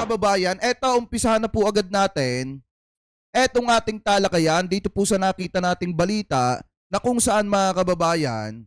kababayan, eto umpisahan na po agad natin. Etong ating talakayan dito po sa nakita nating balita na kung saan mga kababayan,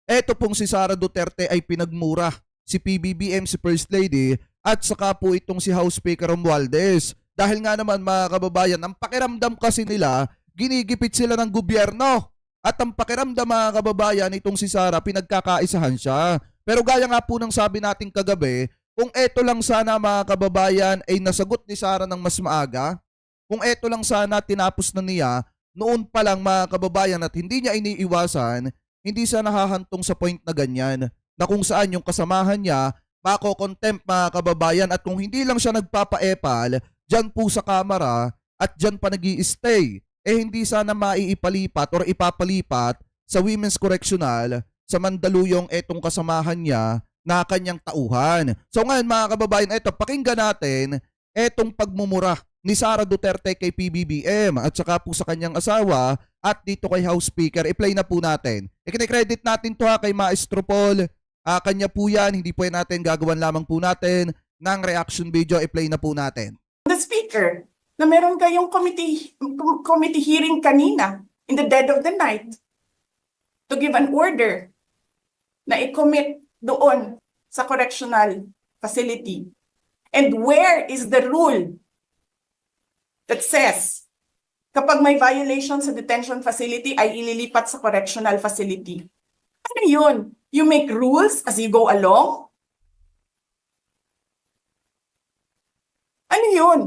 eto pong si Sara Duterte ay pinagmura si PBBM, si First Lady at saka po itong si House Speaker Romualdez. Dahil nga naman mga kababayan, ang pakiramdam kasi nila, ginigipit sila ng gobyerno. At ang pakiramdam mga kababayan, itong si Sara, pinagkakaisahan siya. Pero gaya nga po ng sabi nating kagabi, kung eto lang sana mga kababayan ay nasagot ni Sara ng mas maaga, kung eto lang sana tinapos na niya, noon pa lang mga kababayan at hindi niya iniiwasan, hindi siya nahahantong sa point na ganyan, na kung saan yung kasamahan niya, mako-contempt mga kababayan at kung hindi lang siya nagpapaepal, dyan po sa kamera at dyan pa nag-i-stay, hindi sana maiipalipat or ipapalipat sa Women's Correctional sa Mandaluyong etong kasamahan niya na kanyang tauhan. So ngayon mga kababayan, eto pakinggan natin etong pagmumura ni Sara Duterte kay PBBM at saka po sa kanyang asawa at dito kay House Speaker. I-play na po natin. Ikine-credit natin to kay Maestro Paul. Kanya po yan, hindi po yan natin gagawan lamang po natin ng reaction video. I-play na po natin. The Speaker, na meron kayong committee hearing kanina in the dead of the night to give an order na i-commit doon sa correctional facility. And where is the rule that says kapag may violation sa detention facility ay ililipat sa correctional facility? Ano yun? You make rules as you go along? Ano yun?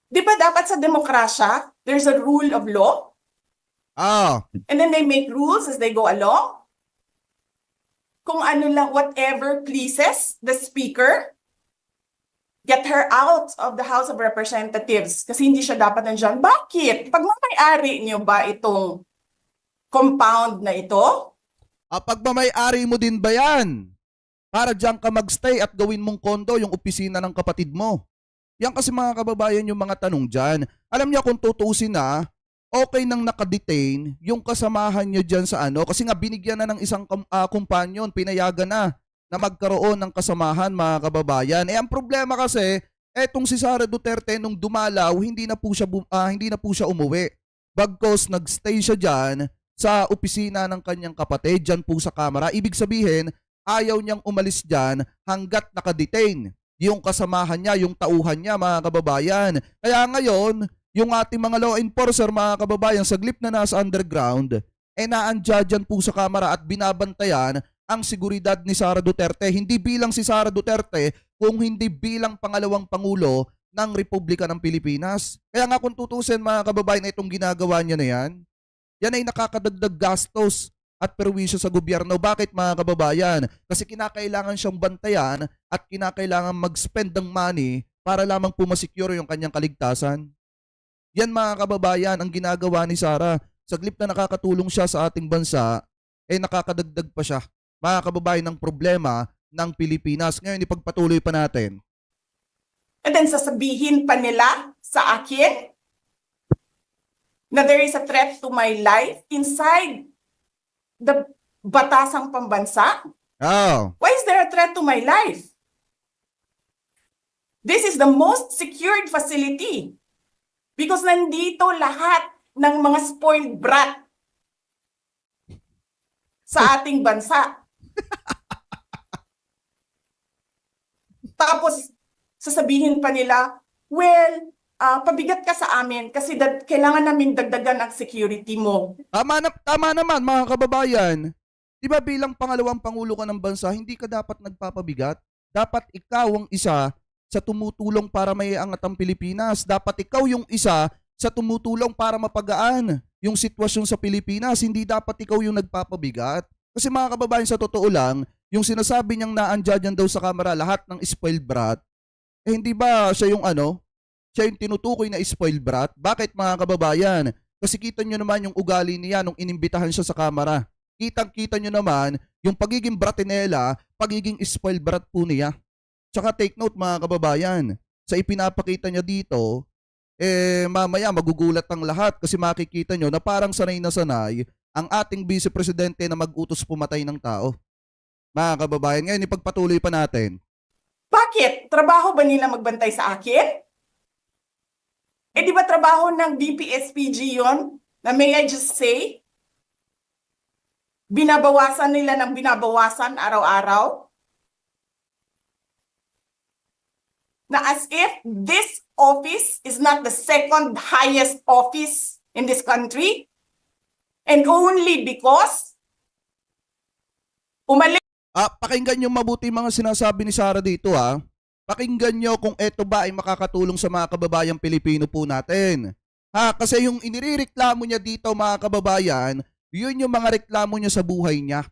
Di ba dapat sa demokrasya, there's a rule of law? And then they make rules as they go along? Kung ano lang, whatever pleases the speaker, get her out of the House of Representatives kasi hindi siya dapat nandiyan. Bakit? Pagmamayari niyo ba itong compound na ito? Pagmamayari mo din ba yan? Para diyan ka magstay at gawin mong kondo yung opisina ng kapatid mo. Yan kasi mga kababayan yung mga tanong dyan. Alam niya kung tutuusin na, okay nang nakadetain yung kasamahan niya dyan sa ano. Kasi nga binigyan na ng isang kumpanyon, pinayagan na magkaroon ng kasamahan mga kababayan. Ang problema kasi, etong si Sara Duterte nung dumalaw, hindi na po siya umuwi. Bagkos nagstay siya dyan sa opisina ng kanyang kapatid, dyan po sa kamera. Ibig sabihin, ayaw niyang umalis dyan hanggat nakadetain yung kasamahan niya, yung tauhan niya mga kababayan. Kaya ngayon, yung ating mga law enforcer mga kababayan, saglip na nasa underground, naandya dyan po sa kamera at binabantayan ang seguridad ni Sara Duterte. Hindi bilang si Sara Duterte, kung hindi bilang pangalawang pangulo ng Republika ng Pilipinas. Kaya nga kung tutusin mga kababayan, itong ginagawa niya na yan ay nakakadagdag gastos at perwisyo sa gobyerno. Bakit mga kababayan? Kasi kinakailangan siyang bantayan at kinakailangan mag-spend ng money para lamang po masecure yung kanyang kaligtasan. Yan mga kababayan ang ginagawa ni Sara. Saglip na nakakatulong siya sa ating bansa, nakakadagdag pa siya mga kababayan ng problema ng Pilipinas. Ngayon ipagpatuloy pa natin. And then sasabihin pa nila sa akin na there is a threat to my life inside the batasang pambansa? Why is there a threat to my life? This is the most secured facility because nandito lahat ng mga spoiled brat sa ating bansa. Tapos sasabihin pa nila, well, pabigat ka sa amin kasi kailangan namin dagdagan ang security mo. Tama naman mga kababayan. Di ba bilang pangalawang pangulo ka ng bansa, hindi ka dapat nagpapabigat? Dapat ikaw ang isa sa tumutulong para maiangat ang Pilipinas. Dapat ikaw yung isa sa tumutulong para mapagaan yung sitwasyon sa Pilipinas. Hindi dapat ikaw yung nagpapabigat. Kasi mga kababayan, sa totoo lang, yung sinasabi niyang naandya dyan daw sa kamera lahat ng spoiled brat, hindi ba siya yung siya yung tinutukoy na spoiled brat? Bakit mga kababayan? Kasi kita nyo naman yung ugali niya nung inimbitahan siya sa kamera. Kitang-kita nyo naman yung pagiging bratinela, pagiging spoiled brat po niya. Tsaka take note mga kababayan, sa ipinapakita niya dito, mamaya magugulat ang lahat kasi makikita nyo na parang sanay na sanay ang ating Vice Presidente na mag-utos pumatay ng tao. Mga kababayan, ngayon ipagpatuloy pa natin. Bakit? Trabaho ba nila magbantay sa akin? Eh di ba trabaho ng DPSPG yon? Na may I just say? Binabawasan nila ng binabawasan araw-araw? Na as if this office is not the second highest office in this country, and only because umalis Pakinggan nyo mabuti mga sinasabi ni Sara dito Pakinggan nyo kung eto ba ay makakatulong sa mga kababayang Pilipino po natin. Kasi yung inireklamo niya dito mga kababayan, yun yung mga reklamo niya sa buhay niya.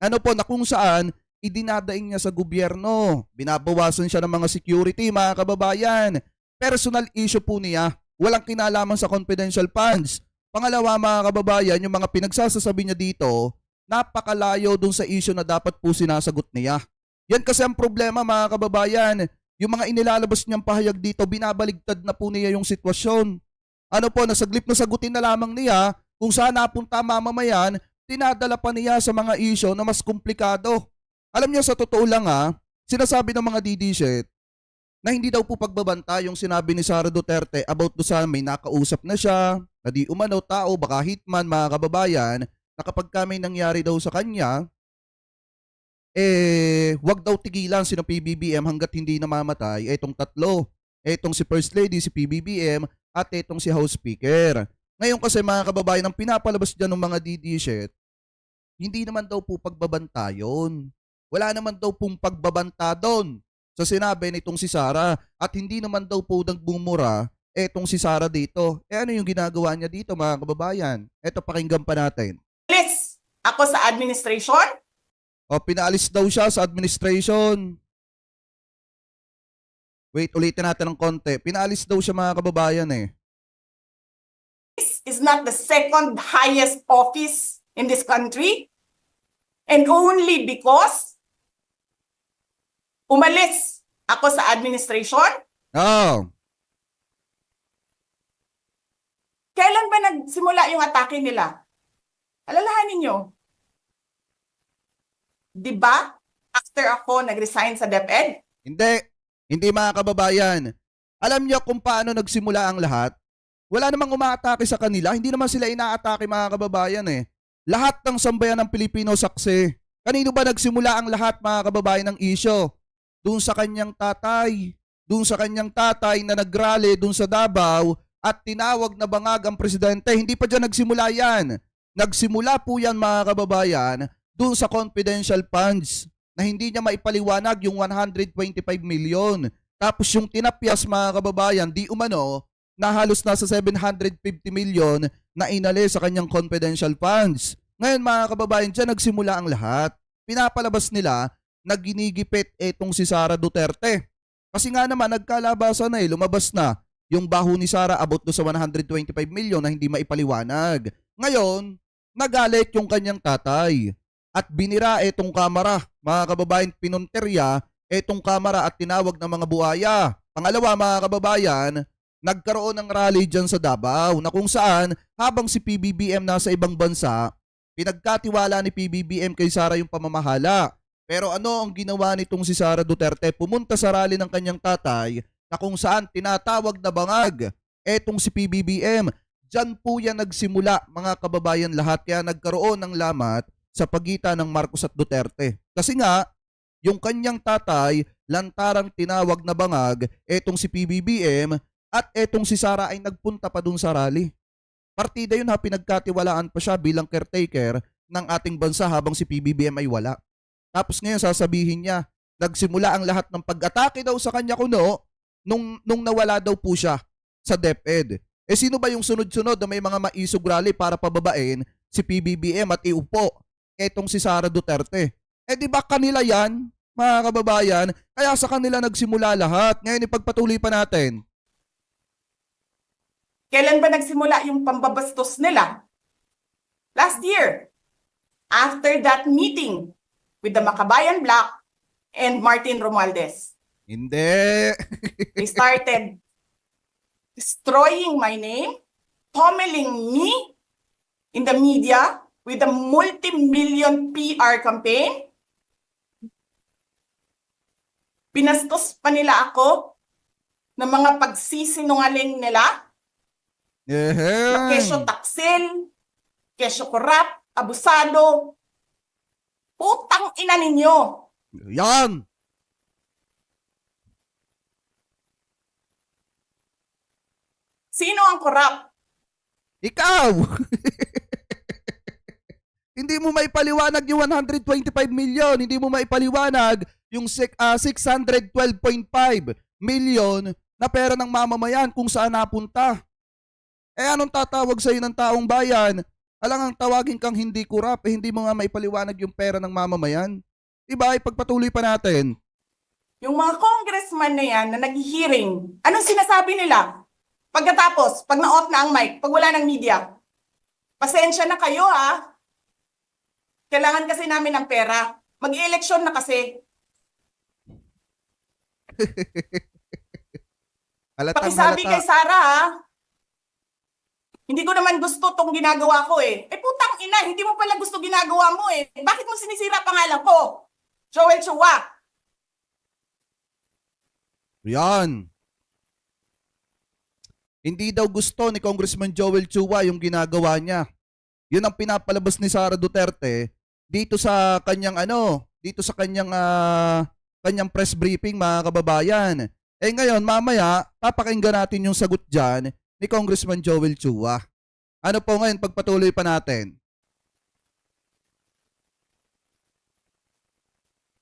Ano po na kung saan idinadaing niya sa gobyerno. Binabawasan siya ng mga security mga kababayan. Personal issue po niya. Walang kinalaman sa confidential funds. Pangalawa mga kababayan, yung mga pinagsasasabi niya dito, napakalayo dun sa issue na dapat po sinasagot niya. Yan kasi ang problema mga kababayan. Yung mga inilalabas niyang pahayag dito, binabaligtad na po niya yung sitwasyon. Ano po, nasaglip na sagutin na lamang niya kung saan napunta mamamayan, tinadala pa niya sa mga issue na mas komplikado. Alam niyo sa totoo lang sinasabi ng mga DDSet na hindi daw po pagbabanta yung sinabi ni Sara Duterte about do sa may nakausap na siya, na di umano tao, baka hitman mga kababayan, na kapag may nangyari daw sa kanya, wag daw tigilan si PBBM hanggat hindi namamatay. Etong tatlo, etong si First Lady, si PBBM, at etong si House Speaker. Ngayon kasi mga kababayan, ang pinapalabas dyan ng mga DDSet, hindi naman daw po pagbabanta yun. Wala naman daw pong pagbabanta doon sa sinabi nitong si Sara, at hindi naman daw po nagbumura etong si Sara dito. Ano yung ginagawa niya dito mga kababayan? Eto, pakinggan pa natin. ako sa administration? Pinaalis daw siya sa administration. Wait, ulitin natin ng konti. Pinaalis daw siya mga kababayan This is not the second highest office in this country, and only because umalis ako sa administration? Oh, Kailan ba nagsimula yung atake nila? Alalahanin nyo. Di ba? After ako nag-resign sa DepEd? hindi. Hindi mga kababayan. Alam niyo kung paano nagsimula ang lahat? Wala namang umaatake sa kanila. Hindi naman sila inaatake mga kababayan Lahat ng sambayan ng Pilipino saksi. Kanino ba nagsimula ang lahat mga kababayan ng isyo? Doon sa kanyang tatay. Doon sa kanyang tatay na nagrally doon sa Davao at tinawag na bangag ang presidente. Hindi pa dyan nagsimula yan. Nagsimula po yan mga kababayan doon sa confidential funds na hindi niya maipaliwanag yung 125 million. Tapos yung tinapyas mga kababayan, di umano, na halos nasa 750 million na inali sa kanyang confidential funds. Ngayon mga kababayan, dyan nagsimula ang lahat. Pinapalabas nila na ginigipit etong si Sara Duterte. Kasi nga naman, nagkalabasan lumabas na yung baho ni Sara about do sa 125 million na hindi maipaliwanag. Ngayon, nagalit yung kanyang tatay at binira etong kamera. Mga kababayan, pinunterya etong kamera at tinawag ng mga buhaya. Pangalawa mga kababayan, nagkaroon ng rally dyan sa Davao na kung saan habang si PBBM nasa ibang bansa, pinagkatiwala ni PBBM kay Sara yung pamamahala. Pero ano ang ginawa nitong si Sara Duterte? Pumunta sa rally ng kanyang tatay na kung saan tinatawag na bangag etong si PBBM. Diyan po yan nagsimula mga kababayan lahat, kaya nagkaroon ng lamat sa pagitan ng Marcos at Duterte. Kasi nga, yung kanyang tatay, lantarang tinawag na bangag etong si PBBM at etong si Sara ay nagpunta pa dun sa rally. Partida yun pinagkatiwalaan pa siya bilang caretaker ng ating bansa habang si PBBM ay wala. Tapos ngayon sasabihin niya, nagsimula ang lahat ng pag-atake daw sa kanya kuno nung nawala daw po siya sa DepEd. Sino ba yung sunod-sunod na may mga maisog rally para pababain si PBBM at iupo etong si Sara Duterte? Di ba kanila yan, mga kababayan? Kaya sa kanila nagsimula lahat. Ngayon ipagpatuloy pa natin. Kailan ba nagsimula yung pambabastos nila? Last year. After that meeting with the Makabayan Black and Martin Romualdez. Hindi. They started destroying my name, pummeling me in the media with a multi-million PR campaign. Binastos pa nila ako ng mga pagsisinungaling nila na kesyo Yan. taksil, kesyo korap, abusado. Putang ina ninyo. Yan. Sino ang korap? Ikaw. Hindi mo maipaliwanag yung 125 million. Hindi mo maipaliwanag yung 612.5 million na pera ng mamamayan kung saan napunta. Eh anong tatawag sa'yo ng taong bayan? Alang ang tawagin kang hindi kurap, eh hindi mo nga maipaliwanag yung pera ng mamamayan. Diba, ipagpatuloy pa natin. Yung mga congressman na yan na nag-hearing, anong sinasabi nila? Pagkatapos, pag na-off na ang mic, pag wala ng media, pasensya na kayo ha. Kailangan kasi namin ng pera. Mag-eleksyon na kasi. Halatang Pakisabi kay halata. Sara ha. Hindi ko naman gusto tong ginagawa ko eh. Eh putang ina, hindi mo pala gusto ginagawa mo eh. Bakit mo sinisira pangalan ko? Joel Chua. Yan. Hindi daw gusto ni Congressman Joel Chua yung ginagawa niya. Yun ang pinapalabas ni Sara Duterte dito sa kanyang press briefing, mga kababayan. Eh ngayon, mamaya, papakinggan natin yung sagot dyan ni Congressman Joel Chua. Ano po ngayon, pagpatuloy pa natin?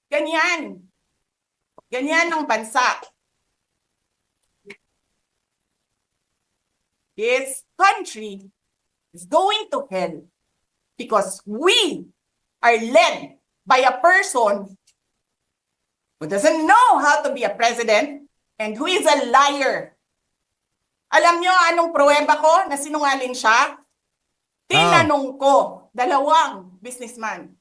Ganyan. Ganyan ang bansa. This country is going to hell because we are led by a person who doesn't know how to be a president and who is a liar. Alam nyo anong pruweba ko na sinungaling siya? Tinanong ko, 2 businessman.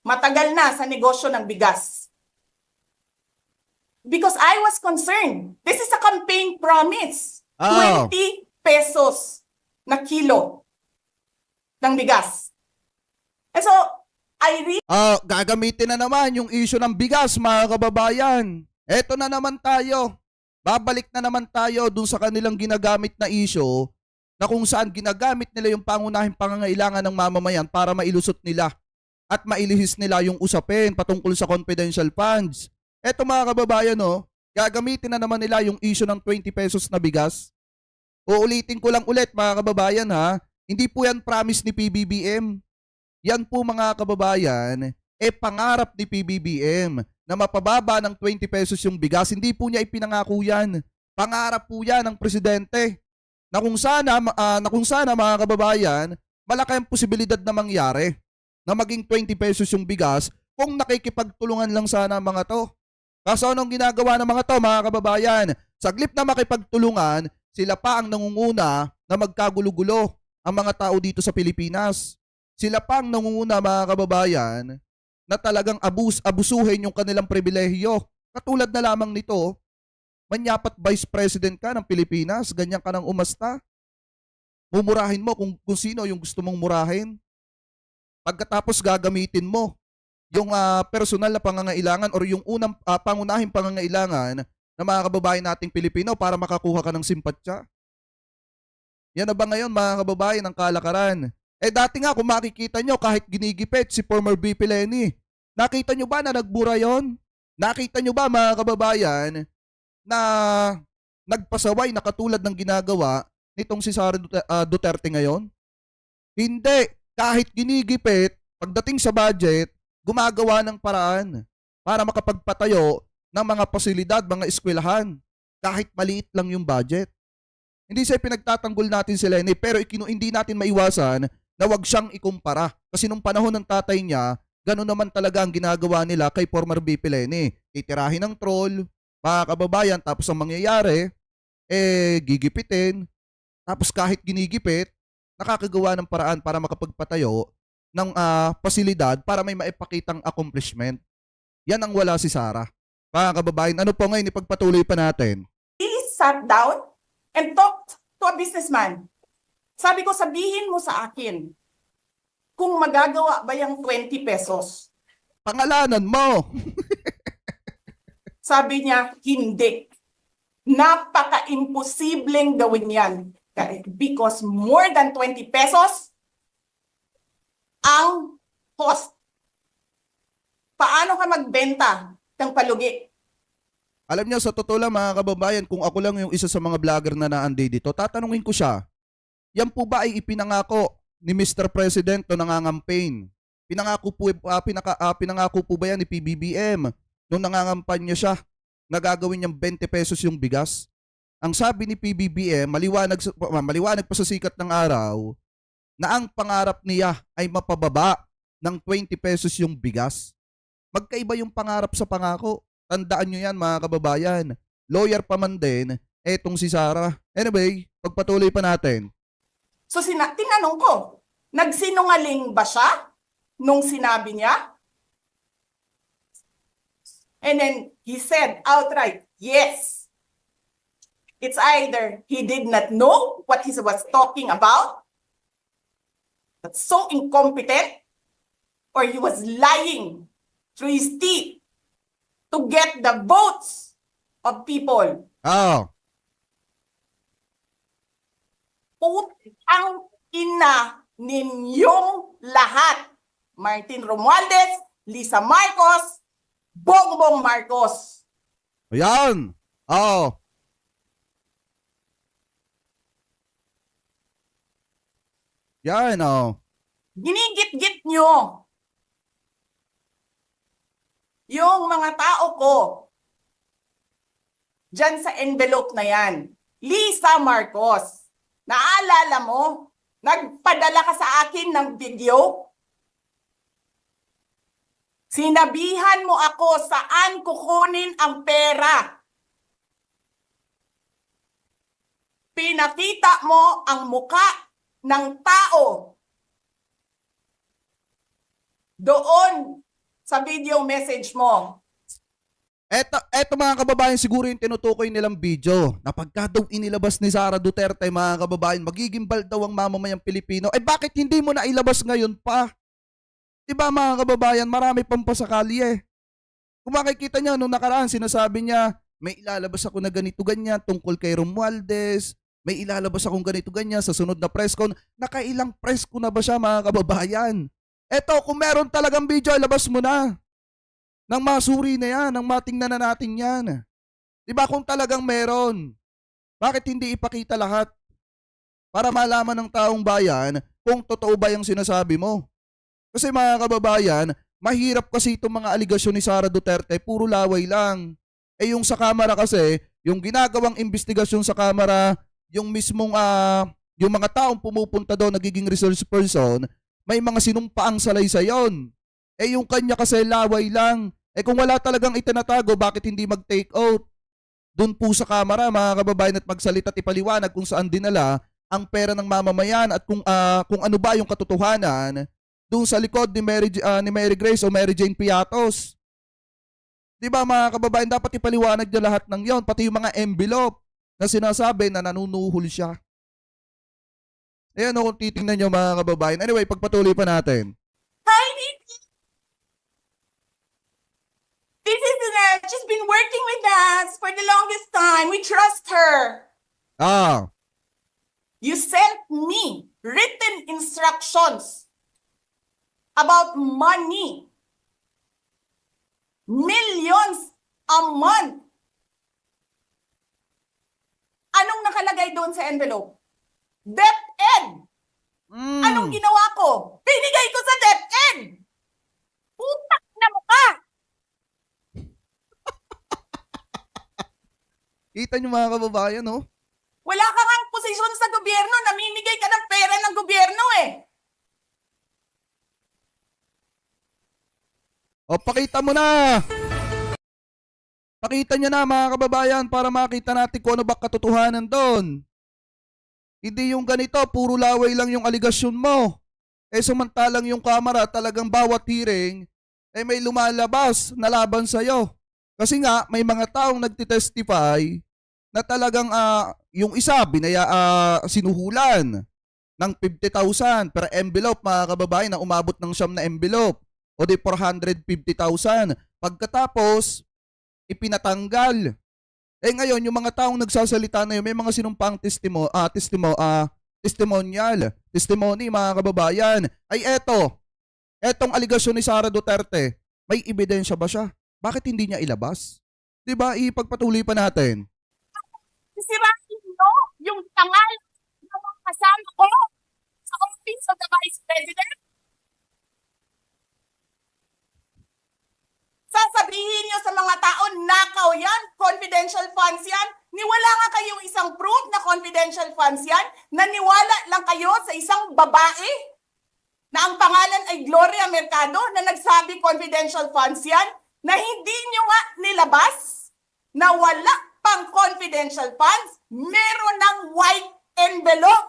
Matagal na sa negosyo ng bigas. Because I was concerned. This is a campaign promise. 20 pesos na kilo ng bigas. And so, Gagamitin na naman yung issue ng bigas, mga kababayan. Eto na naman tayo. Babalik na naman tayo dun sa kanilang ginagamit na issue na kung saan ginagamit nila yung pangunahing pangangailangan ng mamamayan para mailusot nila at mailihis nila yung usapin patungkol sa confidential funds. Eto, mga kababayan, gagamitin na naman nila yung issue ng 20 pesos na bigas. Uulitin ko lang ulit, mga kababayan, ha. Hindi po yan promise ni PBBM. Yan po, mga kababayan, pangarap ni PBBM na mapababa ng 20 pesos yung bigas. Hindi po niya ipinangako yan. Pangarap po yan ng presidente na kung sana mga kababayan, malaki ang posibilidad na mangyari na maging 20 pesos yung bigas kung nakikipagtulungan lang sana ang mga to. Kaso anong ginagawa ng mga to, mga kababayan? Saglip na makipagtulungan, sila pa ang nangunguna na magkagulo-gulo ang mga tao dito sa Pilipinas. Sila pa ang nangunguna, mga kababayan, na talagang abusuhin yung kanilang pribilehiyo. Katulad na lamang nito, manyapat vice president ka ng Pilipinas, ganyan ka nang umasta. Mumurahin mo kung sino yung gusto mong murahin. Pagkatapos gagamitin mo yung personal na pangangailangan or yung unang pangunahing pangangailangan ng mga kababayan nating Pilipino para makakuha ka ng simpatya. Yan na ba ngayon, mga kababayan, ang kalakaran? Dati nga, kung makikita nyo, kahit ginigipit si former VP Lenny, nakita nyo ba na nagbura yon? Nakita nyo ba, mga kababayan, na nagpasaway na katulad ng ginagawa nitong si Sara Duterte ngayon? Hindi. Kahit ginigipit, pagdating sa budget, gumagawa ng paraan para makapagpatayo ng mga pasilidad, mga eskwelahan, kahit maliit lang yung budget. Hindi siya pinagtatanggol natin si Lenny, pero hindi natin maiwasan na wag siyang ikumpara. Kasi nung panahon ng tatay niya, gano'n naman talaga ang ginagawa nila kay former VP Lenny. Titirahin ng troll, mga kababayan, tapos ang mangyayari, gigipitin. Tapos kahit ginigipit, nakakagawa ng paraan para makapagpatayo ng pasilidad para may maipakitang accomplishment. Yan ang wala si Sara. Mga kababayan, ano po ngayon, ipagpatuloy pa natin. he sat down and talked to a businessman. Sabi ko, sabihin mo sa akin kung magagawa ba yung 20 pesos. Pangalanan mo. Sabi niya, hindi. Napaka-imposibleng gawin yan. Because more than 20 pesos ang cost. Paano ka magbenta ng palugi? Alam niyo, sa totoo lang mga kababayan, kung ako lang yung isa sa mga vlogger na naandi dito, tatanungin ko siya, yan po ba ay ipinangako ni Mr. President o nangangampaign? Pinangako po ba yan ni PBBM nung nangangampanya siya na gagawin niyang 20 pesos yung bigas? Ang sabi ni PBBM, maliwanag pa sa sikat ng araw, na ang pangarap niya ay mapababa ng 20 pesos yung bigas. Magkaiba yung pangarap sa pangako. Tandaan nyo yan mga kababayan. Lawyer pa man din, etong si Sarah. Anyway, pagpatuloy pa natin. So tinanong ko, nagsinungaling ba siya nung sinabi niya? And then he said outright, yes. It's either he did not know what he was talking about, that's so incompetent, or he was lying through his teeth to get the votes of people. Ah, Putang ina ninyong lahat. Martin Romualdez, Lisa Marcos, Bongbong Marcos. ayan. Oh. Yan, oh. Ginigit-git nyo yung mga tao ko dyan sa envelope na yan. Lisa Marcos, naalala mo, nagpadala ka sa akin ng video? Sinabihan mo ako saan kukunin ang pera. Pinakita mo ang muka ng tao doon sa video message mo. Eto mga kababayan, siguro yung tinutukoy nilang video na pagka daw inilabas ni Sara Duterte, mga kababayan, magiging bal daw ang mamamayang Pilipino. Eh bakit hindi mo na ilabas ngayon pa? Diba mga kababayan, marami pang pasakali eh. Kung makikita niya, nung nakaraan, sinasabi niya, may ilalabas ako na ganito ganyan tungkol kay Romualdez, may ilalabas akong ganito ganyan sa sunod na press con. Nakailang press con na ba siya mga kababayan? Eto, kung meron talagang video, ilabas mo na. Nang masuri na yan, nang matingnan na natin yan. Diba kung talagang meron, bakit hindi ipakita lahat? Para malaman ng taong bayan kung totoo ba yung sinasabi mo. Kasi mga kababayan, mahirap kasi itong mga aligasyon ni Sara Duterte, puro laway lang. Eh yung sa kamera kasi, yung ginagawang investigasyon sa kamera, yung mismong yung mga taong pumupunta doon nagiging resource person, may mga sinumpaang salaysay yon. Eh yung kanya kasi laway lang. Eh kung wala talagang itinatago, bakit hindi mag-take out? Doon po sa kamera mga kababayan at magsalita at ipaliwanag kung saan dinala ang pera ng mamamayan at kung ano ba yung katotohanan doon sa likod ni Mary Grace o Mary Jane Piatos. Di ba mga kababayan, dapat ipaliwanag niya lahat ng yon, pati yung mga envelope na sinasabi na nanunuhol siya. Ayan o, kung titingnan nyo mga kababayan. Anyway, pagpatuloy pa natin. Hi, Nikki! This is she's been working with us for the longest time. We trust her. Ah, You sent me written instructions about money. Millions a month. Anong nakalagay doon sa envelope? DepEd. Anong ginawa ko? Binigay ko sa DepEd. Putak na mukha. kita nyo mga kababayan, no? Wala ka ngang posisyon sa gobyerno. Namimigay ka ng pera ng gobyerno eh. O, pakita mo na! Pakita niya na mga kababayan para makita natin kung ano ba katotohanan doon. Hindi yung ganito, puro laway lang yung aligasyon mo. Eh samantalang yung kamera talagang bawat hearing, eh may lumalabas na laban sa'yo. Kasi nga, may mga taong nagtitestify na talagang yung isa sinuhulan ng 50,000 per envelope mga kababayan na umabot ng siyam na envelope o di 450,000. Pagkatapos, ipinatanggal. Eh ngayon, yung mga taong nagsasalita na yun, may mga sinumpang testimony mga kababayan. Ay etong aligasyon ni Sara Duterte, may ebidensya ba siya? Bakit hindi niya ilabas? 'Di ba? Ipagpatuloy pa natin. Sisirain nyo yung tangal ng mga kasama ko sa Office of the Vice President. Sasabihin nyo sa mga tao, nakaw yan, confidential funds yan. Niwala nga kayong isang proof na confidential funds yan. Naniwala lang kayo sa isang babae na ang pangalan ay Gloria Mercado na nagsabi confidential funds yan, na hindi nyo nga nilabas na wala pang confidential funds, meron ng white envelope.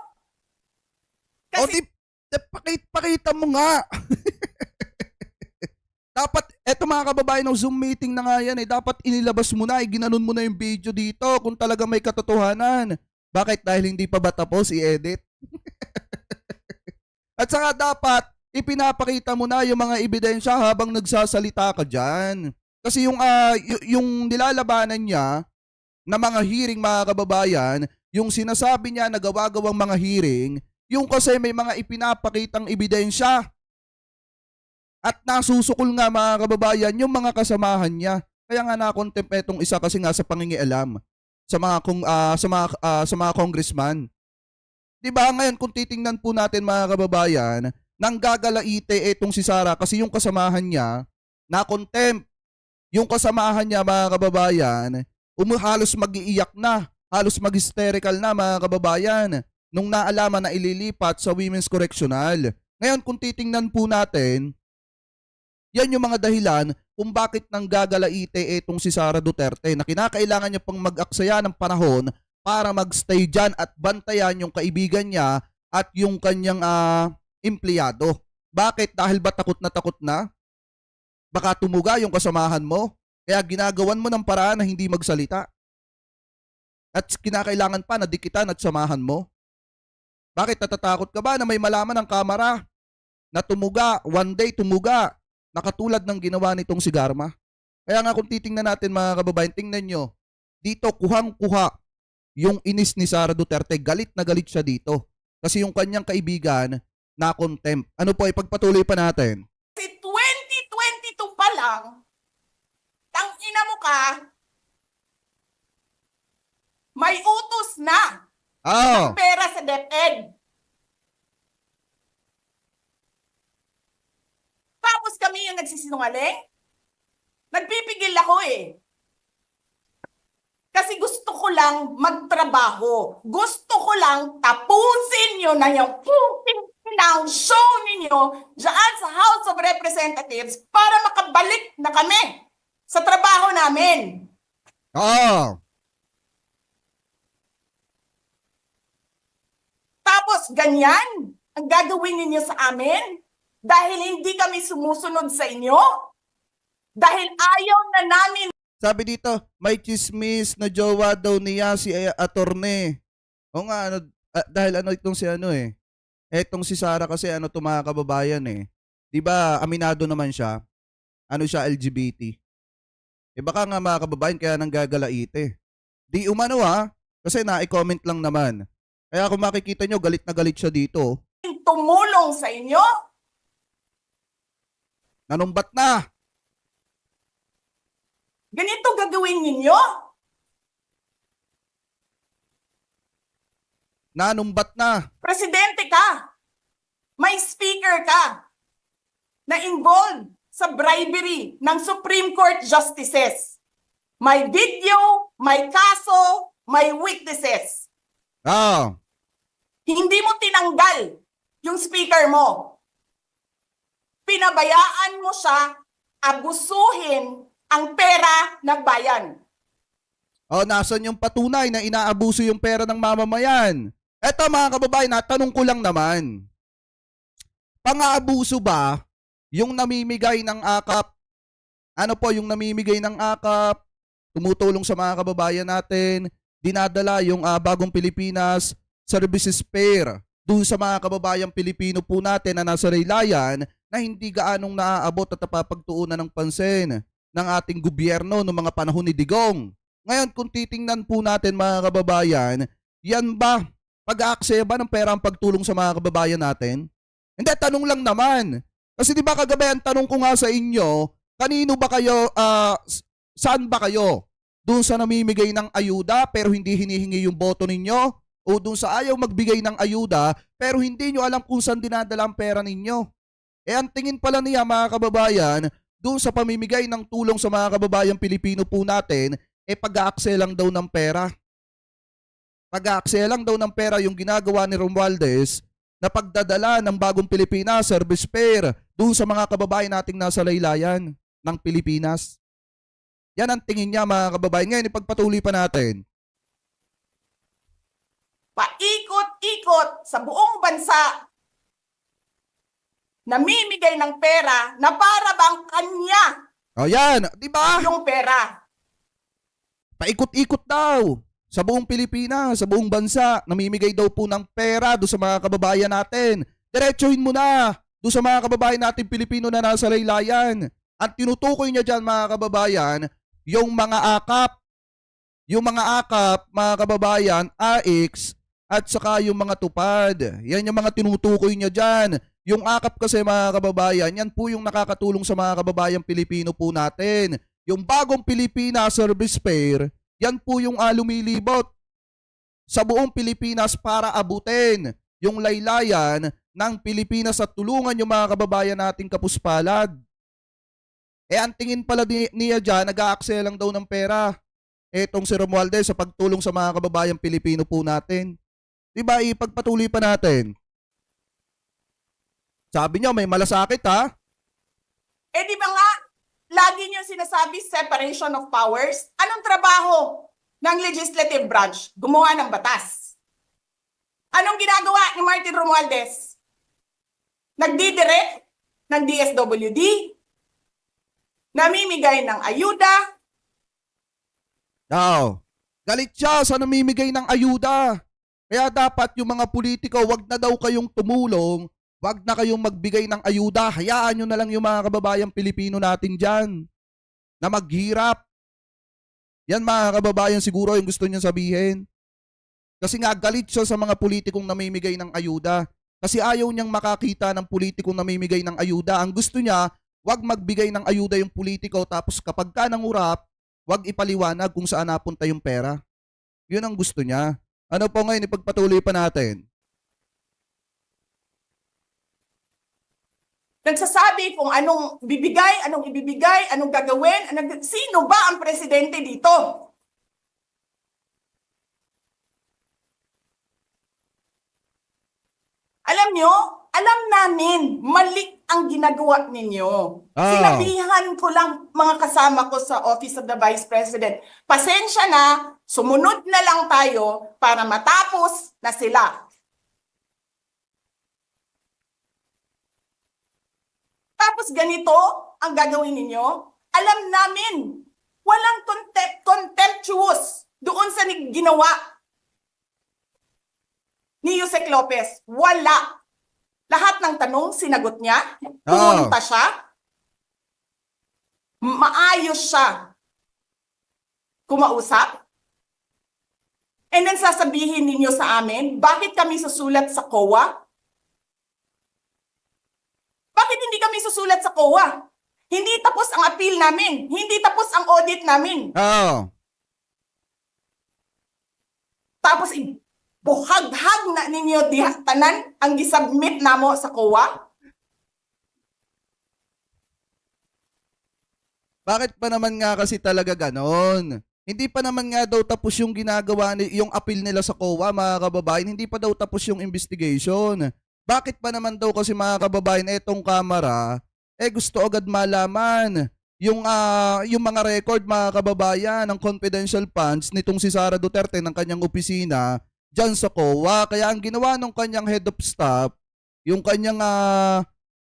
O di pakita mo nga. Dapat, eto mga kababayan, ng Zoom meeting na nga yan eh. Dapat inilabas mo na, ginanon mo na yung video dito kung talaga may katotohanan. Bakit? Dahil hindi pa ba tapos i-edit? At saka dapat, ipinapakita mo na yung mga ebidensya habang nagsasalita ka dyan. Kasi yung nilalabanan niya na mga hearing mga kababayan, yung sinasabi niya na gawa-gawang mga hearing, yung kasi may mga ipinapakitang ebidensya. At nasusukol nga mga kababayan yung mga kasamahan niya. Kaya nga na-contempt etong isa kasi nga sa pangingialam sa mga congressman. 'Di ba ngayon kung titingnan po natin mga kababayan, nanggagalaite etong si Sara kasi yung kasamahan niya na-contempt. Yung kasamahan niya mga kababayan, halos mag-iiyak na, halos mag-hysterical na mga kababayan nung naalaman na ililipat sa Women's Correctional. Ngayon kung titingnan po natin, yan yung mga dahilan kung bakit nanggagalaite etong si Sara Duterte na kinakailangan niya pang mag-aksaya ng panahon para magstay dyan at bantayan yung kaibigan niya at yung kanyang empleyado. Bakit? Dahil ba takot na? Baka tumuga yung kasamahan mo, kaya ginagawan mo ng paraan na hindi magsalita. At kinakailangan pa na dikitan at samahan mo. Bakit? Natatakot ka ba na may malaman ng kamera na tumuga, one day tumuga, na katulad ng ginawa nitong si Garma? Kaya nga kung titingnan natin mga kababayan, tingnan nyo, dito kuhang-kuha yung inis ni Sara Duterte, galit na galit siya dito. Kasi yung kanyang kaibigan na contempt. Ano po, ipagpatuloy pa natin. Kasi 2022 pa lang, tangina mo ka, may utos na Oh, ng pera sa DepEd. Tapos kami yung nagsisinungaling? Nagpipigil ako eh. Kasi gusto ko lang magtrabaho. Gusto ko lang tapusin nyo na yung ng show ninyo dyan sa House of Representatives para makabalik na kami sa trabaho namin. oh. Tapos ganyan ang gagawin ninyo sa amin dahil hindi kami sumusunod sa inyo? Dahil ayaw na namin. Sabi dito, may chismis na jowa daw niya si attorney. O nga, dahil itong si etong si Sara kasi to mga kababayan eh. 'Di ba aminado naman siya, siya LGBT. Eh baka nga mga kababayan kaya nanggagalaite. Di umano kasi na-comment lang naman. Kaya kung makikita nyo, galit na galit siya dito. Tumulong sa inyo? Nanumbat na. Ganito gagawin ninyo? Nanumbat na. Presidente ka. May speaker ka na involved sa bribery ng Supreme Court justices. May video, may kaso, may witnesses. Ah, Hindi mo tinanggal yung speaker mo. Pinabayaan mo siya abusuhin ang pera ng bayan. nasan yung patunay na inaabuso yung pera ng mamamayan? Eto mga kababayan, tanong ko lang naman. Pang-aabuso ba yung namimigay ng akap? Ano po yung namimigay ng akap? Tumutulong sa mga kababayan natin, dinadala yung Bagong Pilipinas Services Fair doon sa mga kababayang Pilipino po natin na nasa laylayan na hindi gaanong naaabot at napapagtuunan ng pansin. ng ating gobyerno noong mga panahon ni Digong. Ngayon, kung titingnan po natin mga kababayan, yan ba, pag-aaksaya ba ng pera ang pagtulong sa mga kababayan natin? Hindi, tanong lang naman. Kasi di ba kagabi ang tanong ko nga sa inyo, kanino ba kayo, saan ba kayo? Doon sa namimigay ng ayuda pero hindi hinihingi yung boto ninyo? O doon sa ayaw magbigay ng ayuda pero hindi nyo alam kung saan dinadala ang pera ninyo? Eh ang tingin pala niya mga kababayan, doon sa pamimigay ng tulong sa mga kababayang Pilipino po natin, pag-aaksaya lang daw ng pera. Pag-aaksaya lang daw ng pera yung ginagawa ni Romualdez na pagdadala ng bagong Pilipinas, service fare, doon sa mga kababayan nating nasa laylayan ng Pilipinas. Yan ang tingin niya mga kababayan. Ngayon, ipagpatuloy pa natin. Paikot-ikot sa buong bansa, namimigay ng pera na para bang kanya O yan, di ba? yung pera. Paikot-ikot daw sa buong Pilipinas, sa buong bansa, namimigay daw po ng pera doon sa mga kababayan natin. Diretsuhin mo na doon sa mga kababayan natin Pilipino na nasa laylayan. Ang tinutukoy niya dyan mga kababayan, yung mga akap. Yung mga akap, mga kababayan, AX, at saka yung mga tupad. Yan yung mga tinutukoy niya dyan. Yung akap kasi mga kababayan, yan po yung nakakatulong sa mga kababayang Pilipino po natin. Yung bagong Pilipinas service fare, yan po yung lumilibot sa buong Pilipinas para abutin yung laylayan ng Pilipinas at tulungan yung mga kababayan nating kapuspalad. Ang tingin pala niya dyan, nag-aaksaya lang daw ng pera. Etong si Romualdez sa pagtulong sa mga kababayang Pilipino po natin. Diba, ipagpatuloy pa natin. Sabi niya, may malasakit ha? Di ba nga, lagi niyo sinasabi separation of powers? Anong trabaho ng legislative branch? Gumawa ng batas. Anong ginagawa ni Martin Romualdez? Nagdidirect ng DSWD, namimigay ng ayuda. Galit siya sa namimigay ng ayuda. Kaya dapat yung mga politiko, wag na daw kayong tumulong, wag na kayong magbigay ng ayuda. Hayaan nyo na lang yung mga kababayang Pilipino natin dyan na maghirap. Yan mga kababayan siguro yung gusto niya sabihin. Kasi nga galit siya sa mga politikong namimigay ng ayuda. Kasi ayaw niyang makakita ng politikong namimigay ng ayuda. Ang gusto niya, wag magbigay ng ayuda yung politiko tapos kapag ka nangurap, wag ipaliwanag kung saan napunta yung pera. Yun ang gusto niya. Ano po ngayon, ipagpatuloy pa natin. Nagsasabi kung anong bibigay, anong ibibigay, anong gagawin. Sino ba ang presidente dito? Alam nyo, alam namin, mali ang ginagawa ninyo. Sinabihan ko lang mga kasama ko sa Office of the Vice President, pasensya na, sumunod na lang tayo para matapos na sila. Tapos ganito ang gagawin ninyo? Alam namin, walang contemptuous doon sa ginawa ni Yusek Lopez. Wala. Lahat ng tanong, sinagot niya. Pumunta siya. Maayos siya kumausap. And then sasabihin ninyo sa amin, bakit kami susulat sa COA? Bakit hindi kami susulat sa COA? Hindi tapos ang appeal namin. Hindi tapos ang audit namin. Tapos buhaghag na ninyo tanan ang gisubmit namo sa COA? Bakit pa naman nga kasi talaga ganon? Hindi pa naman nga daw tapos yung ginagawa, yung appeal nila sa COA, mga kababayan. Hindi pa daw tapos yung investigation. Bakit pa naman daw kasi mga kababayan, etong kamera, gusto agad malaman yung mga record mga kababayan ng confidential funds nitong si Sara Duterte ng kanyang opisina dyan sa COA. Kaya ang ginawa ng kanyang head of staff, yung kanyang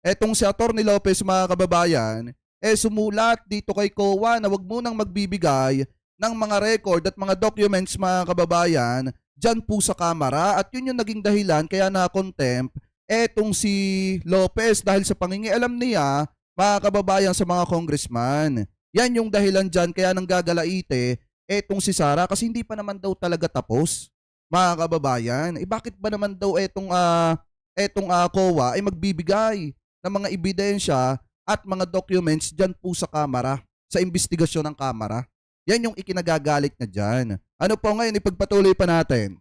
etong si Atty. Lopez mga kababayan, sumulat dito kay COA na wag munang magbibigay ng mga record at mga documents mga kababayan dyan po sa kamera. At yun yung naging dahilan kaya na-contempt etong si Lopez dahil sa pangingialam niya mga kababayan sa mga congressman. Yan yung dahilan dyan kaya nanggagalaite etong si Sara kasi hindi pa naman daw talaga tapos, mga kababayan. Eh bakit ba naman daw etong COA ay magbibigay ng mga ebidensya at mga documents dyan po sa Kamara, sa investigasyon ng Kamara? Yan yung ikinagagalit na dyan. Ano po ngayon, ipagpatuloy pa natin.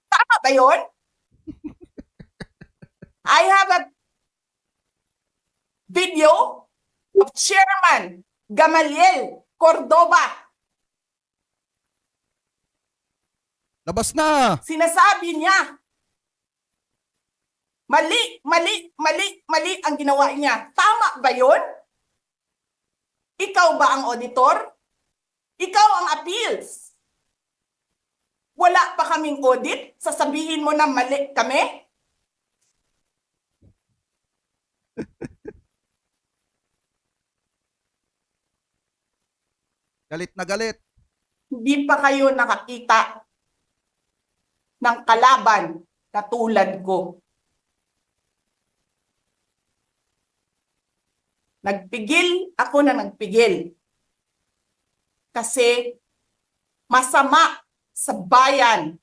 Tama ba yun? I have a video of Chairman Gamaliel Cordoba. Labas na! Sinasabi niya, mali, mali, mali, mali ang ginawa niya. Tama ba yun? Ikaw ba ang auditor? Ikaw ang appeals. Wala pa kaming audit? Sasabihin mo na mali kami? Galit na galit. Hindi pa kayo nakakita ng kalaban na tulad ko. Nagpigil ako na nagpigil. Kasi masama sa bayan.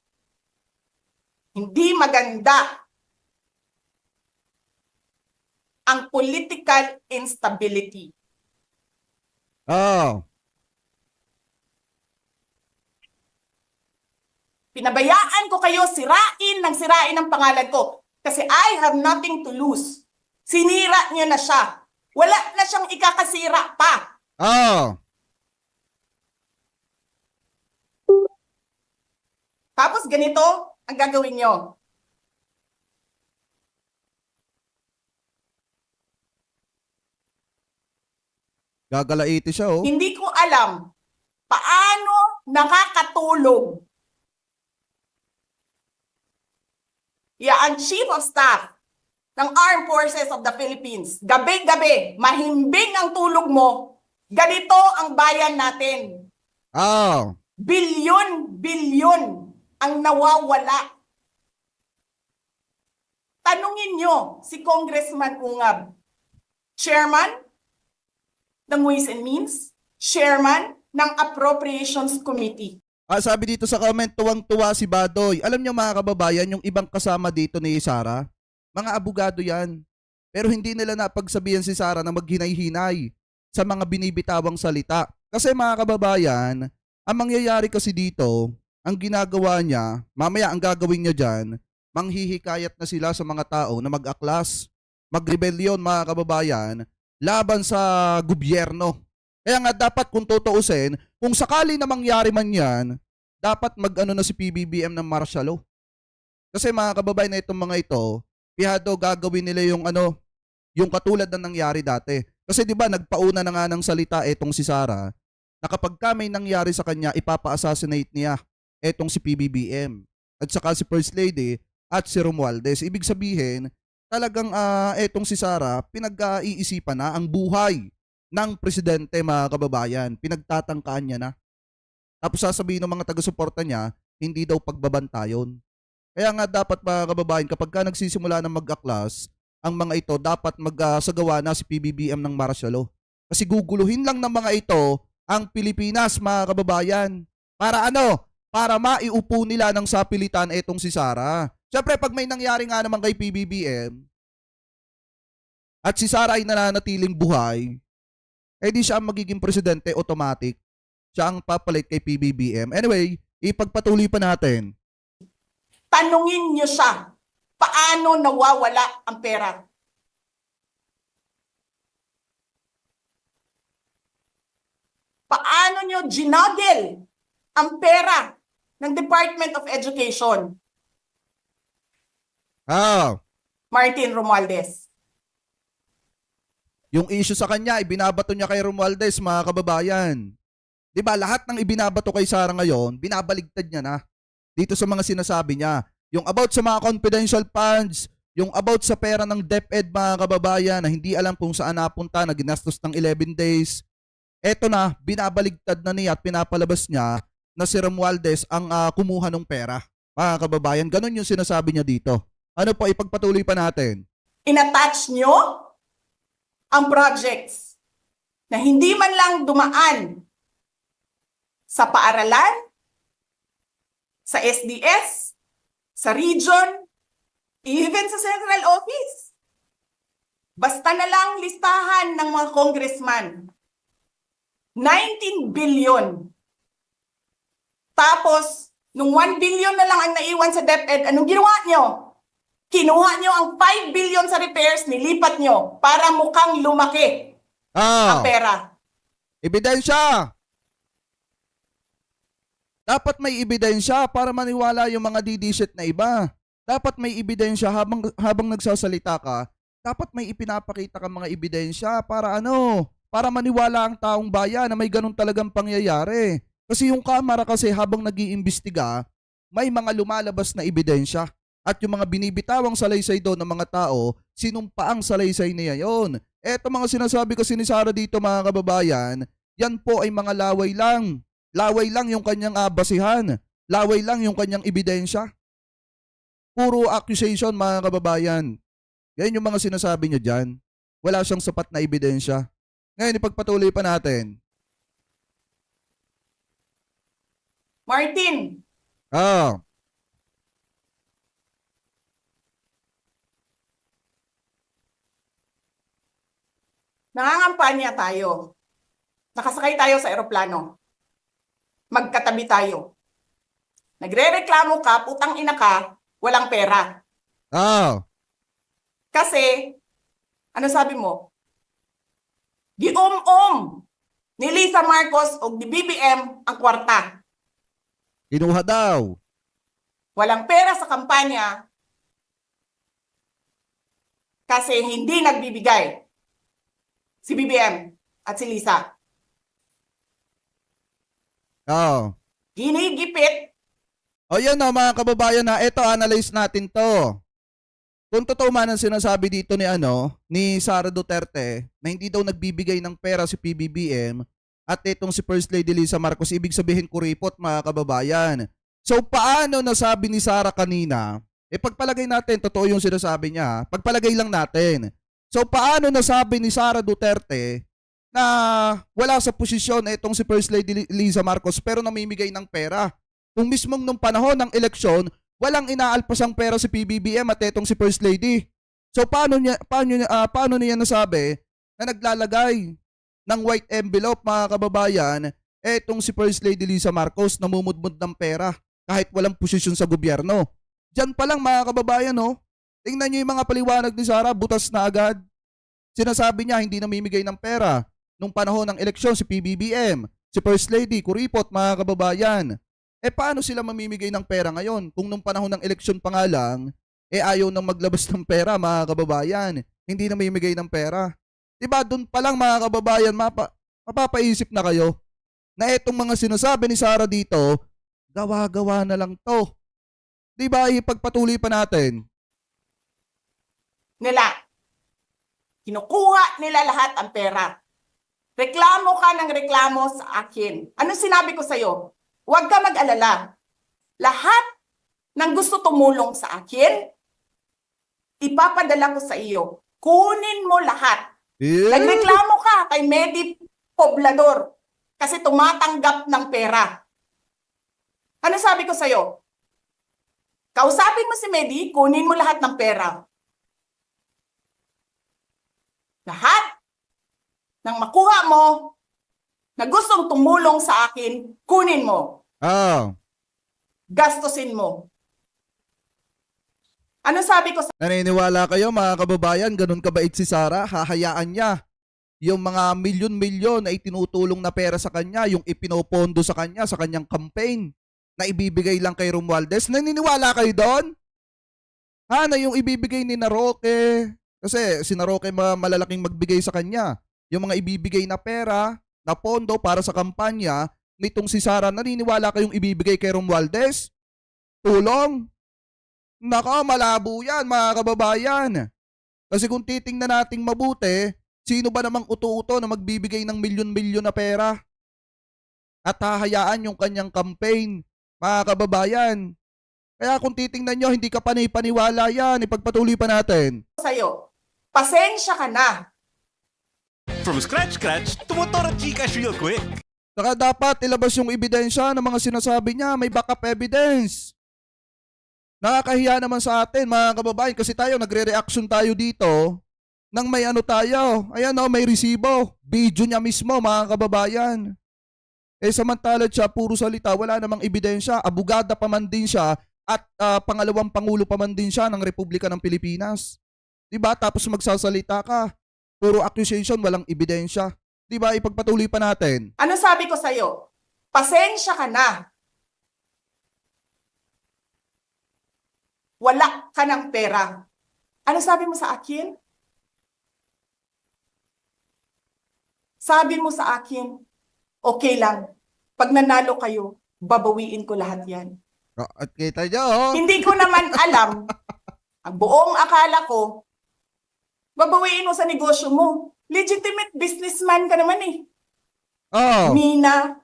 Hindi maganda ang political instability. Oh, Pinabayaan ko kayo sirain ng pangalan ko. Kasi I have nothing to lose. Sinira niyo na siya. Wala na siyang ikakasira pa. oh. Tapos ganito ang gagawin niyo. Gagalaiti siya, oh. Hindi ko alam paano nakakatulog ang Chief of Staff ng Armed Forces of the Philippines. Gabi-gabi, mahimbing ang tulog mo. Ganito ang bayan natin. Oh. Bilyon ang nawawala. Tanungin nyo si Congressman Ungab, Chairman ng Ways and Means, Chairman ng Appropriations Committee. Sabi dito sa comment, tuwang-tuwa si Badoy. Alam nyo mga kababayan, yung ibang kasama dito ni Sara, mga abogado yan. Pero hindi nila napagsabihan si Sara na maghinay-hinay sa mga binibitawang salita. Kasi mga kababayan, ang mangyayari kasi dito, ang ginagawa niya, mamaya ang gagawin niya dyan, manghihikayat na sila sa mga tao na mag-aklas, magrebelyon mga kababayan, laban sa gobyerno. Kaya nga dapat kung tutuusin, kung sakali na mangyari man yan, dapat mag-ano na si PBBM ng martial law. Kasi mga kababayan na itong mga ito, pihado gagawin nila yung katulad na nangyari dati. Kasi 'di ba nagpauna na nga ng salita etong si Sara na kapag may nangyari sa kanya, ipapa-assassinate niya etong si PBBM at saka si First Lady at si Romualdez. Ibig sabihin, talagang etong si Sara pinag-iisipan na ang buhay ng presidente mga kababayan. Pinagtatangkaan niya na. Tapos sasabihin ng mga taga-suporta niya, hindi daw pagbabantayon. Kaya nga dapat mga kababayan, kapag ka nagsisimula ng mag-aklas, ang mga ito dapat magsagawa na si PBBM ng martial law. Kasi guguluhin lang ng mga ito ang Pilipinas mga kababayan. Para ano? Para maiupo nila ng sapilitan etong si Sara. Siyempre pag may nangyari nga naman kay PBBM at si Sara ay nananatiling buhay, eh di siya ang magiging presidente automatic. Siya ang papalit kay PBBM. Anyway, ipagpatuloy pa natin. Tanungin niyo siya, paano nawawala ang pera? Paano niyo ginagel ang pera ng Department of Education? Martin Romualdez. Yung issue sa kanya, ibinabato niya kay Romualdez, mga kababayan. Diba, lahat ng ibinabato kay Sara ngayon, binabaligtad niya na. Dito sa mga sinasabi niya. Yung about sa mga confidential funds, yung about sa pera ng DepEd mga kababayan na hindi alam kung saan napunta, na ginastos ng 11 days. Eto na, binabaligtad na niya at pinapalabas niya na si Romualdez ang kumuha ng pera. Mga kababayan, ganun yung sinasabi niya dito. Ano po, ipagpatuloy pa natin. Inattach nyo ang projects na hindi man lang dumaan sa paaralan, sa SDS, sa region, even sa central office. Basta na lang listahan ng mga congressman. 19 billion. Tapos, nung 1 billion na lang ang naiwan sa DepEd, anong ginawa nyo? Kinuha nyo ang 5 billion sa repairs, nilipat nyo para mukhang lumaki ang Ah, pera. ebidensya! Dapat may ebidensya para maniwala yung mga didisit na iba. Dapat may ebidensya habang nagsasalita ka. Dapat may ipinapakita ka mga ebidensya para para maniwala ang taong bayan na may ganun talagang pangyayari. Kasi yung kamera kasi habang nag-iimbestiga, may mga lumalabas na ebidensya. At yung mga binibitawang salaysay doon ng mga tao, sinumpaang salaysay niya yon. Eto mga sinasabi kasi ni Sara dito mga kababayan, yan po ay mga laway lang. Laway lang yung kanyang basihan. Laway lang yung kanyang ebidensya. Puro accusation mga kababayan. Yan yung mga sinasabi niya dyan. Wala siyang sapat na ebidensya. Ngayon ipagpatuloy pa natin. Martin, Ah, nangangampanya tayo. Nakasakay tayo sa eroplano. Magkatabi tayo. Nagrereklamo ka, putang ina ka, walang pera. ah, Kasi, ano sabi mo? Gium-um ni Lisa Marcos o ni BBM ang kwarta. kinuha daw. Walang pera sa kampanya kasi hindi nagbibigay si BBM at si Lisa. Ah. Ginigipit. O yan na mga kababayan na ito analyze natin to. Kung totoo man ang sinasabi dito ni Sara Duterte na hindi daw nagbibigay ng pera si PBBM at itong si First Lady Lisa Marcos, ibig sabihin kuripot mga kababayan. So paano nasabi ni Sara kanina? Pagpalagay natin, totoo yung sinasabi niya. Pagpalagay lang natin. So paano nasabi ni Sara Duterte na wala sa posisyon itong si First Lady Lisa Marcos pero namimigay ng pera? Kung mismong nung panahon ng eleksyon, walang inaalpasang pera si PBBM at etong si First Lady. So paano niya nasabi na naglalagay ng white envelope mga kababayan etong si First Lady Lisa Marcos namumudmud ng pera kahit walang posisyon sa gobyerno. Diyan pa lang mga kababayan tingnan niyo yung mga paliwanag ni Sara, butas na agad. Sinasabi niya hindi namimigay ng pera nung panahon ng eleksyon si PBBM, si First Lady, kuripot mga kababayan. Paano sila mamimigay ng pera ngayon? Kung nung panahon ng eleksyon pa nga lang, ayaw nang maglabas ng pera mga kababayan. Hindi namimigay ng pera. Diba doon pa lang mga kababayan, mapapaisip na kayo na etong mga sinasabi ni Sara dito, gawa-gawa na lang to. Diba ipagpatuloy pa natin? Nila. Kinukuha nila lahat ang pera. Reklamo ka ng reklamo sa akin. Anong sinabi ko sa'yo? Huwag ka mag-alala. Lahat ng gusto tumulong sa akin, ipapadala ko sa iyo. Kunin mo lahat. Nagreklamo ka kay Medi Poblador kasi tumatanggap ng pera. Ano sabi ko sa'yo? Kausapin mo si Medi, kunin mo lahat ng pera. Lahat ng makuha mo na gustong tumulong sa akin, kunin mo. Gastusin mo. Ano sabi ko sa... Naniniwala kayo mga kababayan, ganun kabait si Sara, hahayaan niya yung mga milyon-milyon na itinutulong na pera sa kanya, yung ipinopondo sa kanya, sa kanyang campaign, na ibibigay lang kay Romualdez. Naniniwala kayo doon? Na yung ibibigay ni Roque, kasi si Roque malalaking magbigay sa kanya, yung mga ibibigay na pera, na pondo para sa kampanya, nitong si Sara, naniniwala kayong ibibigay kay Romualdez? Tulong? Naka, malabo yan mga kababayan. Kasi kung titingnan nating mabuti, sino ba namang uto-uto na magbibigay ng milyon-milyon na pera? At hahayaan yung kanyang campaign, mga kababayan. Kaya kung titingnan nyo, hindi ka panipaniwala yan. Ipagpatuloy pa natin. sa'yo, pasensya ka na. From scratch, tumutor ang Gcash real quick. Saka dapat ilabas yung ebidensya ng mga sinasabi niya, may backup evidence. Nakakahiya naman sa atin mga kababayan kasi tayo nagre-reaction tayo dito nang may ano tayo. Ayan o, may resibo. Video niya mismo mga kababayan. Eh samantala siya, puro salita, wala namang ebidensya. Abogada pa man din siya at pangalawang pangulo pa man din siya ng Republika ng Pilipinas. Diba? Tapos magsasalita ka. Puro accusation, walang ebidensya. Diba? Ipagpatuloy pa natin. Ano sabi ko sa'yo? Pasensya ka na. Wala ka ng pera. Ano sabi mo sa akin? Sabi mo sa akin, okay lang. Pag nanalo kayo, babawiin ko lahat yan. At kita nyo, Hindi ko naman alam. Ang buong akala ko, babawiin mo sa negosyo mo. Legitimate businessman ka naman eh. oh, Mina,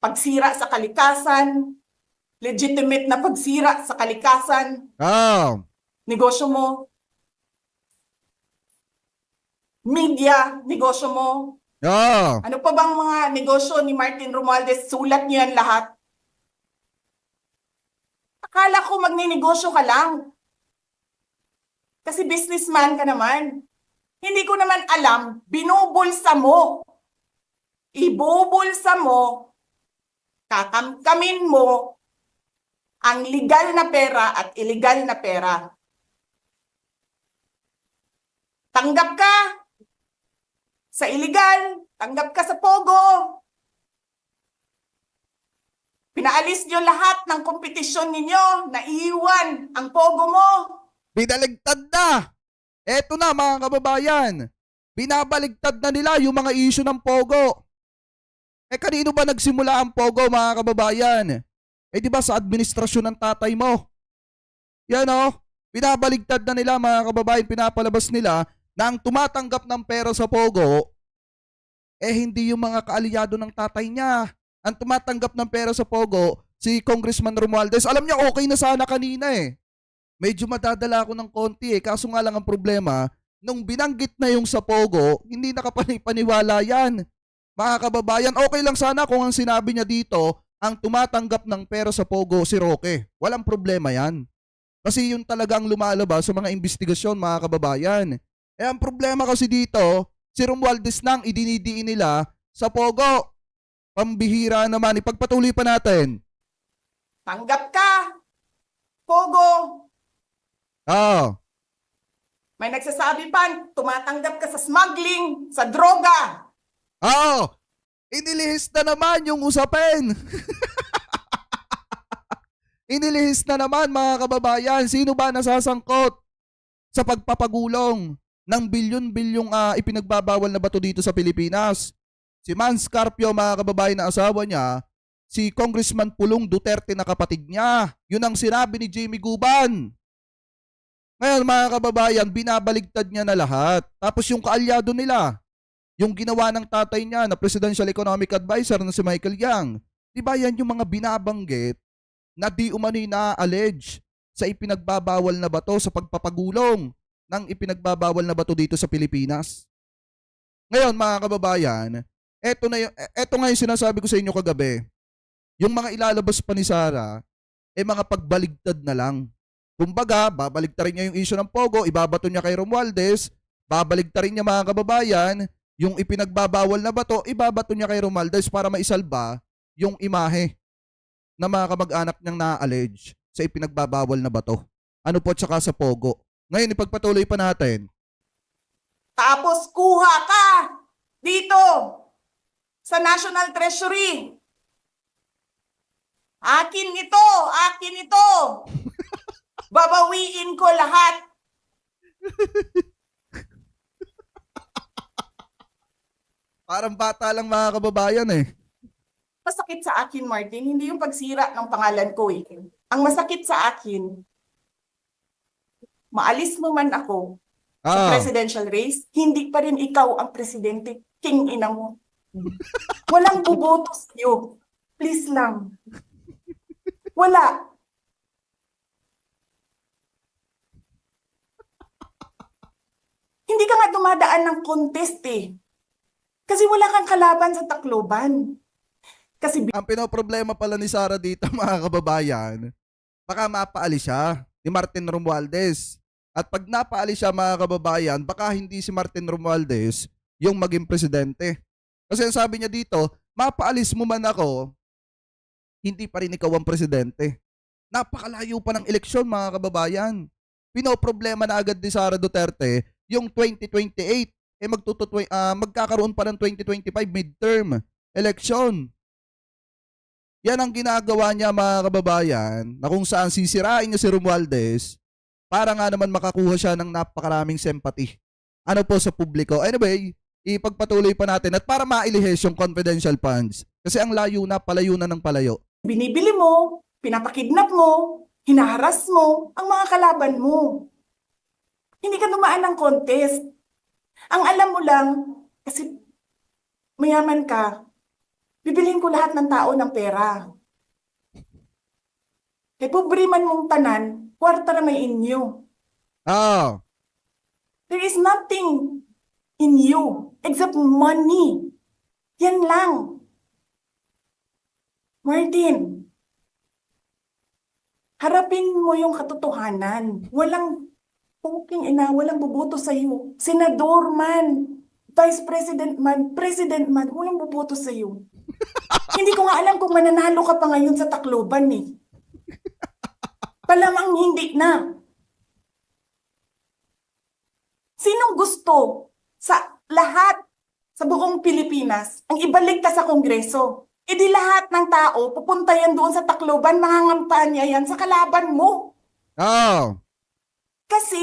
pagsira sa kalikasan, legitimate na pagsira sa kalikasan, oh, negosyo mo, media, negosyo mo. oh. Ano pa bang mga negosyo ni Martin Romualdez? Sulat niyo yan lahat. Akala ko magninegosyo ka lang. Kasi businessman ka naman. Hindi ko naman alam, binubulsa mo. Ibubulsa mo, kakamkamin mo ang legal na pera at illegal na pera. Tanggap ka sa illegal, tanggap ka sa pogo. Pinaalis niyo lahat ng kompetisyon ninyo, naiiwan ang pogo mo. Binaligtad na. Eto na mga kababayan. Binabaligtad na nila yung mga issue ng Pogo. Eh kanino ba nagsimula ang Pogo mga kababayan? Eh di ba sa administrasyon ng tatay mo? Yan o. Binabaligtad na nila mga kababayan. Pinapalabas nila na ang tumatanggap ng pera sa Pogo eh hindi yung mga kaalyado ng tatay niya. Ang tumatanggap ng pera sa Pogo si Congressman Romualdez. Alam niya okay na sana kanina eh. Medyo madadala ako ng konti eh. Kaso nga lang ang problema, nung binanggit na yung sa Pogo, hindi nakapanipaniwala yan. Mga kababayan, okay lang sana kung ang sinabi niya dito, ang tumatanggap ng pera sa Pogo si Roque. Walang problema yan. Kasi yun talaga ang lumalabas sa mga investigasyon mga kababayan. Eh ang problema kasi dito, si Romualdez nang idinidiin nila sa Pogo. Pambihira naman, ipagpatuloy pa natin. Tanggap ka, pogo. Ah, May nagsasabi pa, tumatanggap ka sa smuggling, sa droga. inilihis na naman yung usapin. Inilihis na naman mga kababayan. Sino ba nasasangkot sa pagpapagulong ng bilyon-bilyong ipinagbabawal na bato dito sa Pilipinas? Si Mans Carpio mga kababayan na asawa niya, si Congressman Pulong Duterte na kapatid niya. Yun ang sinabi ni Jamie Guban. Ngayon mga kababayan, binabaligtad niya na lahat. Tapos yung kaalyado nila, yung ginawa ng tatay niya na Presidential Economic Advisor na si Michael Yang. Diba yan yung mga binabanggit na di umano'y na-allege sa ipinagbabawal na bato sa pagpapagulong ng ipinagbabawal na bato dito sa Pilipinas. Ngayon mga kababayan, eto nga yung sinasabi ko sa inyo kagabi. Yung mga ilalabas pa ni Sara, mga pagbaligtad na lang. Kumbaga, babaligtarin niya yung issue ng Pogo, ibabato niya kay Romualdez, babaligtarin niya mga kababayan, yung ipinagbabawal na bato, ibabato niya kay Romualdez para maisalba yung imahe na mga kamag-anak niyang na-allege sa ipinagbabawal na bato. Ano po tsaka sa Pogo. Ngayon, ipagpatuloy pa natin. Tapos kuha ka dito sa National Treasury. Akin ito, akin ito. Babawiin ko lahat. Parang bata lang mga kababayan eh. Masakit sa akin, Martin, hindi yung pagsira ng pangalan ko eh. Ang masakit sa akin, maalis mo man ako sa presidential race, hindi pa rin ikaw ang presidente. King ina mo. Walang buboto sa'yo. Please lang. Wala. Hindi ka nga dumadaan ng contest eh. Kasi wala kang kalaban sa Tacloban. Kasi Ang pinoproblema pala ni Sara dito, mga kababayan, baka mapaalis siya ni Martin Romualdez. At pag napaalis siya, mga kababayan, baka hindi si Martin Romualdez yung maging presidente. Kasi ang sabi niya dito, mapaalis mo man ako, hindi pa rin ikaw ang presidente. Napakalayo pa ng eleksyon, mga kababayan. Pinoproblema na agad ni Sara Duterte yung 2028. Magkakaroon pa ng 2025 midterm election. Yan ang ginagawa niya, mga kababayan, na kung saan sisirain niya si Romualdez para nga naman makakuha siya ng napakaraming sympathy. Ano po sa publiko. Anyway, ipagpatuloy pa natin at para mailihes yung confidential funds. Kasi ang layo na, palayo na ng palayo. binibili mo, pinapakidnap mo, hinaharas mo ang mga kalaban mo. Hindi ka dumaan ng contest. Ang alam mo lang, kasi mayaman ka, bibiliin ko lahat ng tao ng pera. Kaya pobre man mong tanan, kwarta na may inyo. Ah, There is nothing in you except money. Yan lang. Martin, harapin mo yung katotohanan. Walang walang boboto sa'yo. Senador man, Vice President man, President man, walang boboto sa'yo. Hindi ko nga alam kung mananalo ka pa ngayon sa Tacloban eh. Palamang hindi na. Sinong gusto sa lahat sa buong Pilipinas ang ibalik ka sa Kongreso? E di lahat ng tao pupunta yan doon sa Tacloban, mangangampanya yan sa kalaban mo. ah. Kasi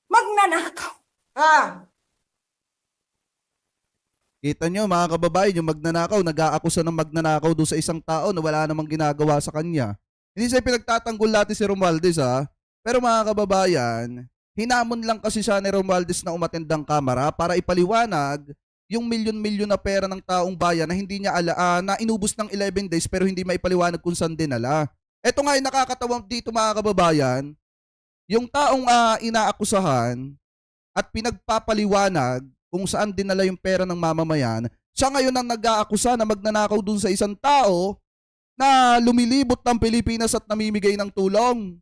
magnanakaw ka. Kita nyo, mga kababayan, yung magnanakaw, nag-aakusa ng magnanakaw doon sa isang tao na wala namang ginagawa sa kanya. Hindi siya pinagtatanggol natin si Romualdez, ha? Pero mga kababayan, hinamon lang kasi siya ni Romualdez na umatendang kamera para ipaliwanag yung milyon-milyon na pera ng taong bayan na hindi niya na inubos ng 11 days pero hindi maipaliwanag kung saan dinala. Ito nga yung nakakatawa dito, mga kababayan, yung taong inaakusahan at pinagpapaliwanag kung saan dinala yung pera ng mamamayan, siya ngayon ang nag-aakusa na magnanakaw dun sa isang tao na lumilibot ng Pilipinas at namimigay ng tulong.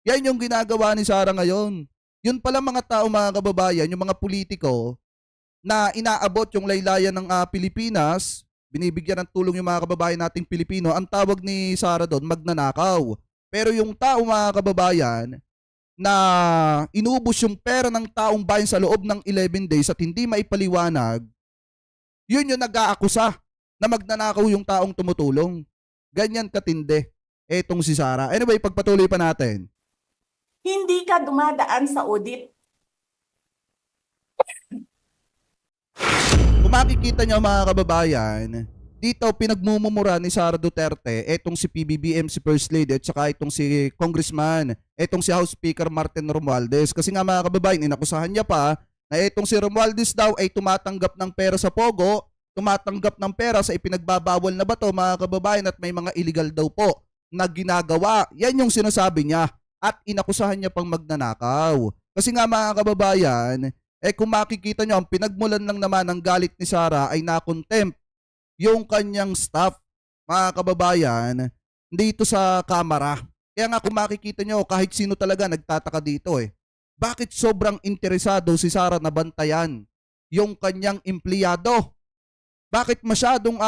Yan yung ginagawa ni Sara ngayon. Yun pala mga tao, mga kababayan, yung mga politiko na inaabot yung laylayan ng Pilipinas, binibigyan ng tulong yung mga kababayan nating Pilipino, ang tawag ni Sara doon, magnanakaw. Pero yung tao, mga kababayan, na inubos yung pera ng taong bayan sa loob ng 11 days at hindi maipaliwanag, yun yung nag-aakusa na magnanakaw yung taong tumutulong. Ganyan katindi etong si Sara. Anyway, pagpatuloy pa natin. Hindi ka dumadaan sa audit. Kung makikita nyo, mga kababayan, dito pinagmumura ni Sara Duterte etong si PBBM, si First Lady at saka itong si Congressman, etong si House Speaker Martin Romualdez. Kasi nga, mga kababayan, inakusahan niya pa na etong si Romualdez daw ay tumatanggap ng pera sa Pogo, tumatanggap ng pera sa ipinagbabawal na bato, mga kababayan, at may mga illegal daw po na ginagawa. Yan yung sinasabi niya at inakusahan niya pang magnanakaw. Kasi nga, mga kababayan, kung makikita nyo, ang pinagmulan lang naman ng galit ni Sara ay na-contempt yung kanyang staff, mga kababayan, dito sa kamera. Kaya nga, kung makikita nyo, kahit sino talaga nagtataka dito bakit sobrang interesado si Sara na bantayan yung kanyang empleyado? Bakit masyadong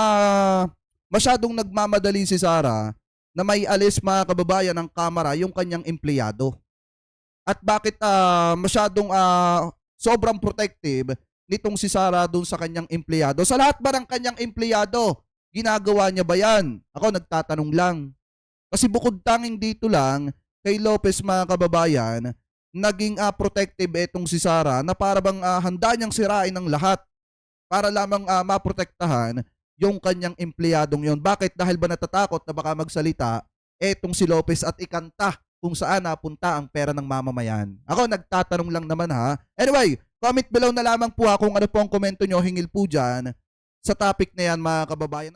nagmamadali si Sara na may alis, mga kababayan, ng kamera yung kanyang empleyado? At bakit masyadong sobrang protective nitong si Sara doon sa kanyang empleyado? Sa lahat ba ng kanyang empleyado, ginagawa niya ba yan? Ako nagtatanong lang. Kasi bukod tanging dito lang, kay Lopez, mga kababayan, naging protective etong si Sara na para bang handa niyang sirain ng lahat para lamang maprotektahan yung kanyang empleyadong yon. Bakit? Dahil ba natatakot na baka magsalita etong si Lopez at ikanta kung saan napunta ang pera ng mamamayan? Ako nagtatanong lang naman, ha. Anyway, comment below na lamang po kung ano po ang komento nyo, hingil po dyan sa topic na yan, mga kababayan.